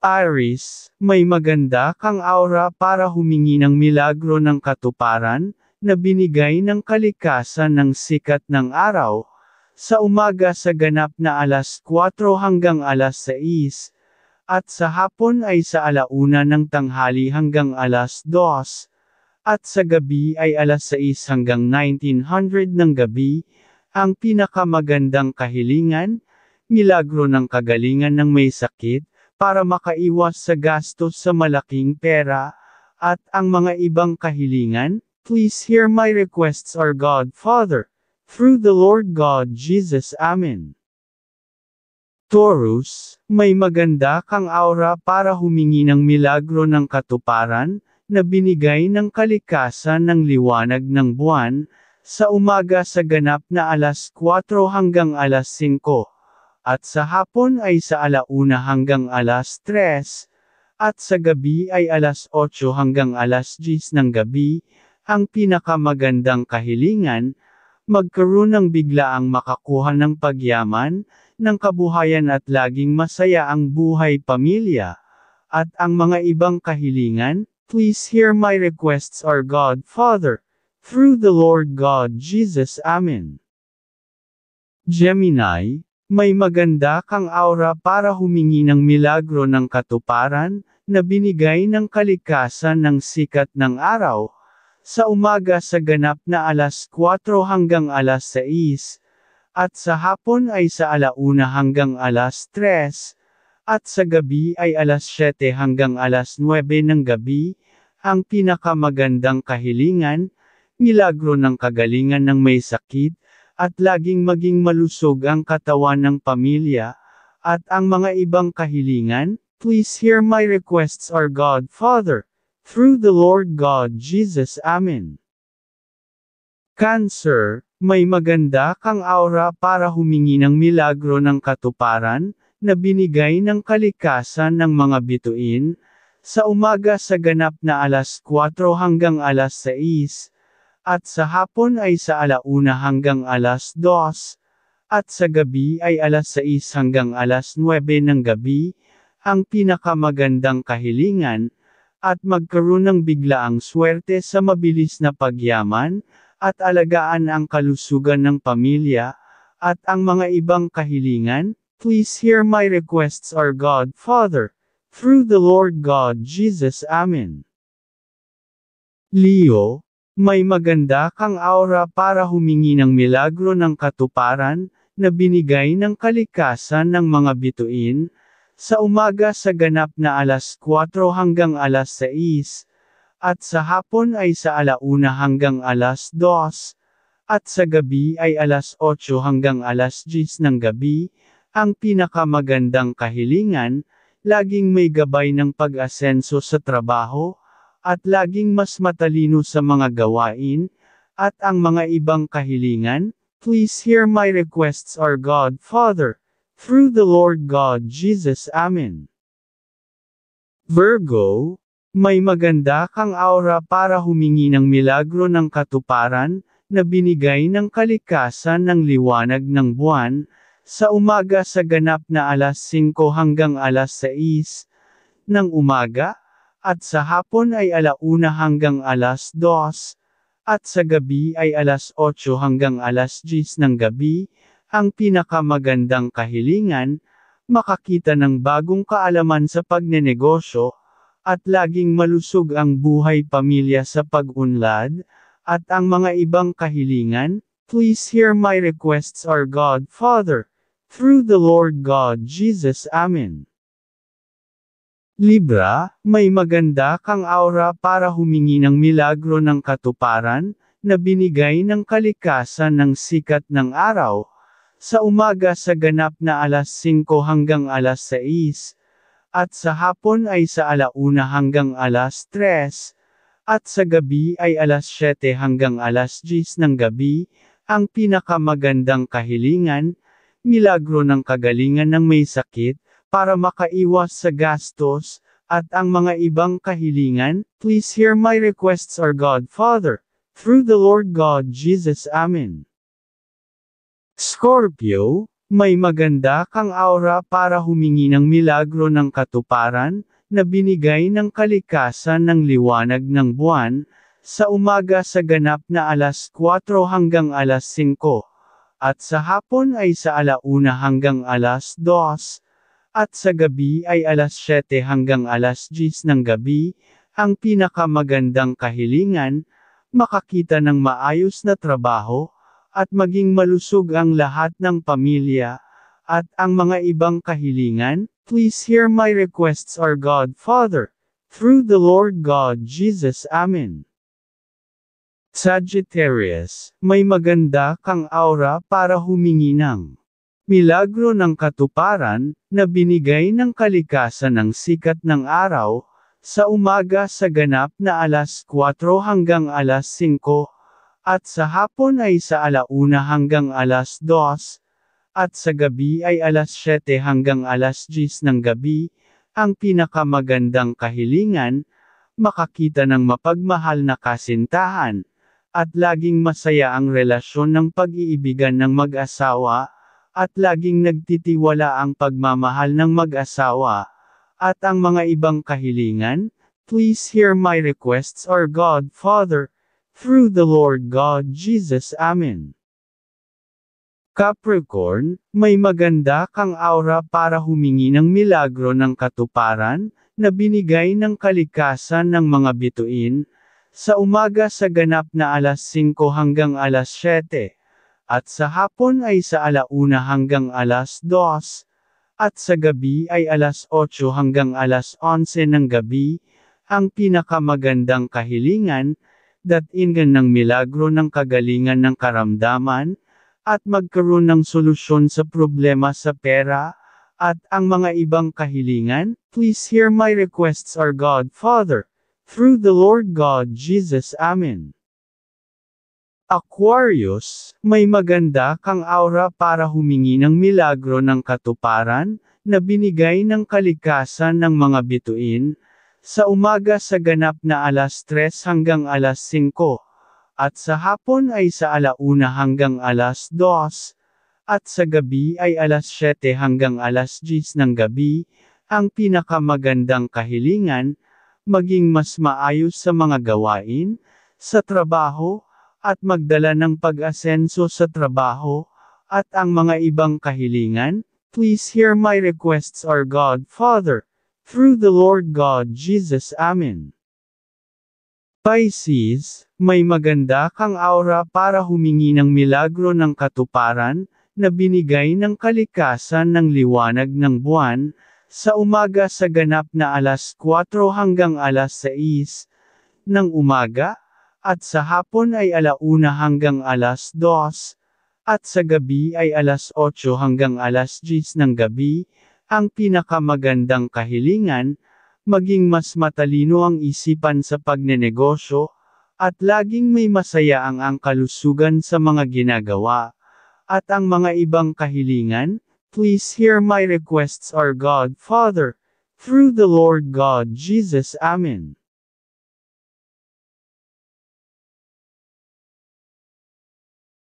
Aries, may maganda kang aura para humingi ng milagro ng katuparan, na binigay ng kalikasan ng sikat ng araw, sa umaga sa ganap na alas 4 hanggang alas 6, at sa hapon ay sa alauna ng tanghali hanggang alas 2, at sa gabi ay alas 6 hanggang 1900 ng gabi, ang pinakamagandang kahilingan, milagro ng kagalingan ng may sakit, para makaiwas sa gastos sa malaking pera, at ang mga ibang kahilingan, please hear my requests our God Father, through the Lord God Jesus. Amen. Taurus, may maganda kang aura para humingi ng milagro ng katuparan, na binigay ng kalikasan ng liwanag ng buwan, sa umaga sa ganap na alas 4 hanggang alas 5. At sa hapon ay sa alauna hanggang alas 3, at sa gabi ay alas 8 hanggang alas 10 ng gabi, ang pinakamagandang kahilingan, magkaroon ng biglaang makakuha ng pagyaman, ng kabuhayan at laging masaya ang buhay pamilya, at ang mga ibang kahilingan, please hear my requests our God Father, through the Lord God Jesus. Amen. Gemini, may maganda kang aura para humingi ng milagro ng katuparan, na binigay ng kalikasan ng sikat ng araw, sa umaga sa ganap na alas 4 hanggang alas 6, at sa hapon ay sa alauna hanggang alas 3, at sa gabi ay alas 7 hanggang alas 9 ng gabi, ang pinakamagandang kahilingan, milagro ng kagalingan ng may sakit, at laging maging malusog ang katawan ng pamilya, at ang mga ibang kahilingan, please hear my requests our God Father, through the Lord God Jesus. Amen. Cancer, may maganda kang aura para humingi ng milagro ng katuparan, na binigay ng kalikasan ng mga bituin, sa umaga sa ganap na alas 4 hanggang alas 6, at sa hapon ay sa alauna hanggang alas 2, at sa gabi ay alas 6 hanggang alas 9 ng gabi, ang pinakamagandang kahilingan, at magkaroon ng biglaang swerte sa mabilis na pagyaman, at alagaan ang kalusugan ng pamilya, at ang mga ibang kahilingan, please hear my requests our God Father, through the Lord God Jesus. Amen. Leo, may maganda kang aura para humingi ng milagro ng katuparan, na binigay ng kalikasan ng mga bituin, sa umaga sa ganap na alas 4 hanggang alas 6, at sa hapon ay sa alauna hanggang alas 2, at sa gabi ay alas 8 hanggang alas 10 ng gabi, ang pinakamagandang kahilingan, laging may gabay ng pag-asenso sa trabaho, at laging mas matalino sa mga gawain, at ang mga ibang kahilingan, please hear my requests our God Father, through the Lord God Jesus. Amen. Virgo, may maganda kang aura para humingi ng milagro ng katuparan, na binigay ng kalikasan ng liwanag ng buwan, sa umaga sa ganap na alas 5 hanggang alas 6 ng umaga, at sa hapon ay alauna hanggang alas 2, at sa gabi ay alas 8 hanggang alas 10 ng gabi, ang pinakamagandang kahilingan, makakita ng bagong kaalaman sa pagnenegosyo, at laging malusog ang buhay pamilya sa pag-unlad, at ang mga ibang kahilingan, please hear my requests our God Father, through the Lord God Jesus. Amen. Libra, may maganda kang aura para humingi ng milagro ng katuparan, na binigay ng kalikasan ng sikat ng araw, sa umaga sa ganap na alas 5 hanggang alas 6, at sa hapon ay sa alauna hanggang alas 3, at sa gabi ay alas 7 hanggang alas 10 ng gabi, ang pinakamagandang kahilingan, milagro ng kagalingan ng may sakit, para makaiwas sa gastos, at ang mga ibang kahilingan, please hear my requests our God Father, through the Lord God Jesus. Amen. Scorpio, May maganda kang aura para humingi ng milagro ng katuparan, na binigay ng kalikasan ng liwanag ng buwan, sa umaga sa ganap na alas 4 hanggang alas 5, at sa hapon ay sa 1 hanggang alas 2, at sa gabi ay alas 7 hanggang alas 10 ng gabi. Ang pinakamagandang kahilingan, makakita ng maayos na trabaho, at maging malusog ang lahat ng pamilya, at ang mga ibang kahilingan. Please hear my requests, our God Father, through the Lord God Jesus. Amen. Sagittarius, may maganda kang aura para humingi ng milagro ng katuparan, na binigay ng kalikasan ng sikat ng araw, sa umaga sa ganap na alas 4 hanggang alas 5, at sa hapon ay sa 1 hanggang alas 2, at sa gabi ay alas 7 hanggang alas 10 ng gabi. Ang pinakamagandang kahilingan, makakita ng mapagmahal na kasintahan, at laging masaya ang relasyon ng pag-iibigan ng mag-asawa, at laging nagtitiwala ang pagmamahal ng mag-asawa, at ang mga ibang kahilingan. Please hear my requests, our God Father, through the Lord God Jesus. Amen. Capricorn, may maganda kang aura para humingi ng milagro ng katuparan, na binigay ng kalikasan ng mga bituin, sa umaga sa ganap na alas 5 hanggang alas 7, at sa hapon ay sa 1 hanggang alas 2, at sa gabi ay alas 8 hanggang alas 11 ng gabi. Ang pinakamagandang kahilingan, datingan ng milagro ng kagalingan ng karamdaman, at magkaroon ng solusyon sa problema sa pera, at ang mga ibang kahilingan. Please hear my requests, our God Father, through the Lord God Jesus. Amen. Aquarius, may maganda kang aura para humingi ng milagro ng katuparan, na binigay ng kalikasan ng mga bituin, sa umaga sa ganap na alas 3 hanggang alas 5, at sa hapon ay sa 1 hanggang alas 2, at sa gabi ay alas 7 hanggang alas 10 ng gabi. Ang pinakamagandang kahilingan, maging mas maayos sa mga gawain, sa trabaho, at magdala ng pag-asenso sa trabaho, at ang mga ibang kahilingan. Please hear my requests, our God Father, through the Lord God Jesus. Amen. Pisces, may maganda kang aura para humingi ng milagro ng katuparan, na binigay ng kalikasan ng liwanag ng buwan, sa umaga sa ganap na alas 4 hanggang alas 6 ng umaga, at sa hapon ay 1 hanggang alas 2, at sa gabi ay alas 8 hanggang alas 10 ng gabi. Ang pinakamagandang kahilingan, maging mas matalino ang isipan sa pagnenegosyo, at laging may masaya ang kalusugan sa mga ginagawa, at ang mga ibang kahilingan. Please hear my requests, our God Father, through the Lord God Jesus. Amen.